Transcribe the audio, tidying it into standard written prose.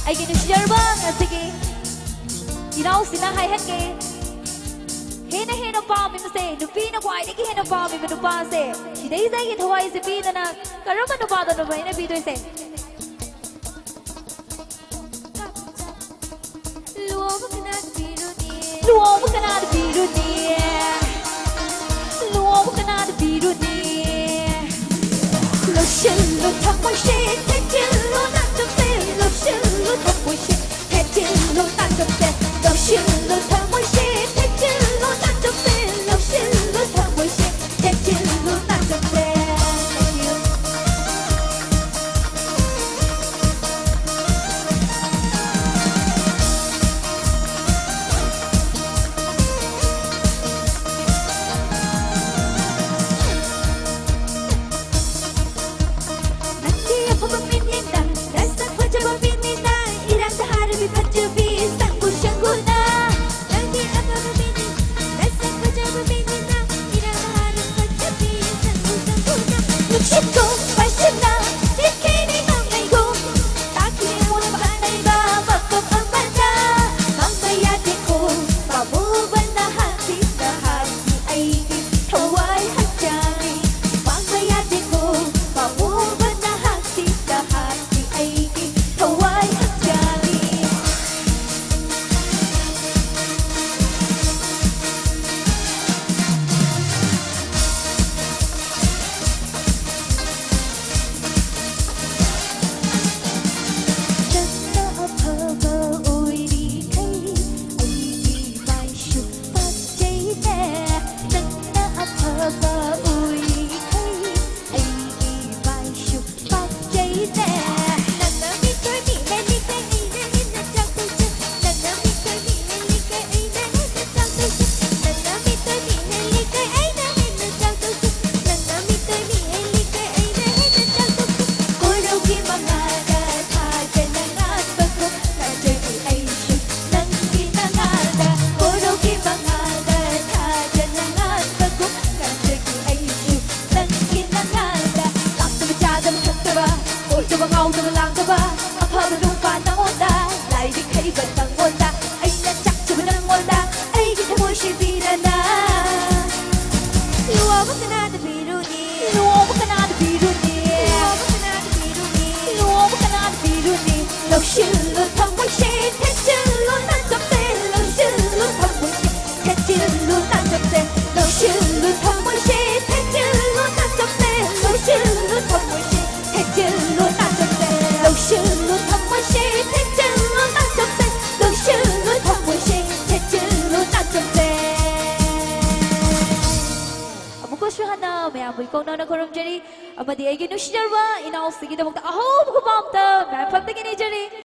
ꯑꯩꯒꯤ ꯅꯨꯡꯁꯤꯖꯔꯕ ꯉꯁꯤꯒꯤ ꯏꯅꯥꯎꯁꯤꯅ ꯍꯥꯏꯍꯟꯒꯦ ꯍꯦꯟꯅ ꯍꯦꯟꯅ ꯄꯥꯝꯃꯤꯕꯁꯦ ꯅꯨꯄꯤꯅ ꯈ꯭ꯋꯥꯏꯗꯒꯤ ꯍꯦꯟꯅ ꯄꯥꯝꯃꯤꯕ ꯅꯨꯄꯥꯁꯦ ꯁꯤꯗꯩꯁꯤꯗ ꯑꯩꯒꯤ ꯊꯋꯥꯏꯁꯦ ꯄꯤꯗꯅ ꯀꯔꯝꯕ ꯅꯨꯄꯥꯗꯅꯣꯕ ꯑꯩꯅ ꯄꯤꯗꯣꯏꯁꯦ ꯂꯨꯍꯣꯡꯕ ꯀꯅꯥꯗ ꯄꯤꯔꯨꯅꯤ ꯂꯨꯍꯣꯡꯕ ꯀꯅꯥꯗ ꯄꯤꯔꯨꯅꯤ ꯂꯨꯍꯣꯡꯕ ꯀꯅꯥꯗ ꯄꯤꯔꯨ니 럭실로 턱보시 택질로 난접대 럭실로 턱보시 택질로 난접대 럭실로 턱보시 택질로 난접대 럭실로 턱보시 택질로 난접대 럭실로 턱보시 택질로 난접대 럭실로 턱보시 택질로 난접대 럭실로 턱보시 택질로 난접대 럭실로 턱보시 택질로 난접대 럭실로 턱보시 택질로 난접대 럭실로 턱보시 택질로 난접대 ꯑꯃꯨꯛꯀꯁꯨ ꯍꯟꯅ ꯃꯌꯥꯝꯕꯨ ꯏꯀꯧꯅꯅ ꯈꯨꯔꯨꯝꯖꯔꯤ ꯑꯃꯗꯤ ꯑꯩꯒꯤ ꯅꯨꯡꯁꯤꯖꯔꯕ ꯏꯅꯥꯎꯁꯤꯒꯤꯗꯃꯛꯇ ꯑꯍꯧꯕ ꯈꯨꯄꯥꯝꯇ ꯃꯌꯥꯝ ꯐꯝꯗꯒꯤ ꯅꯤꯖꯔꯤ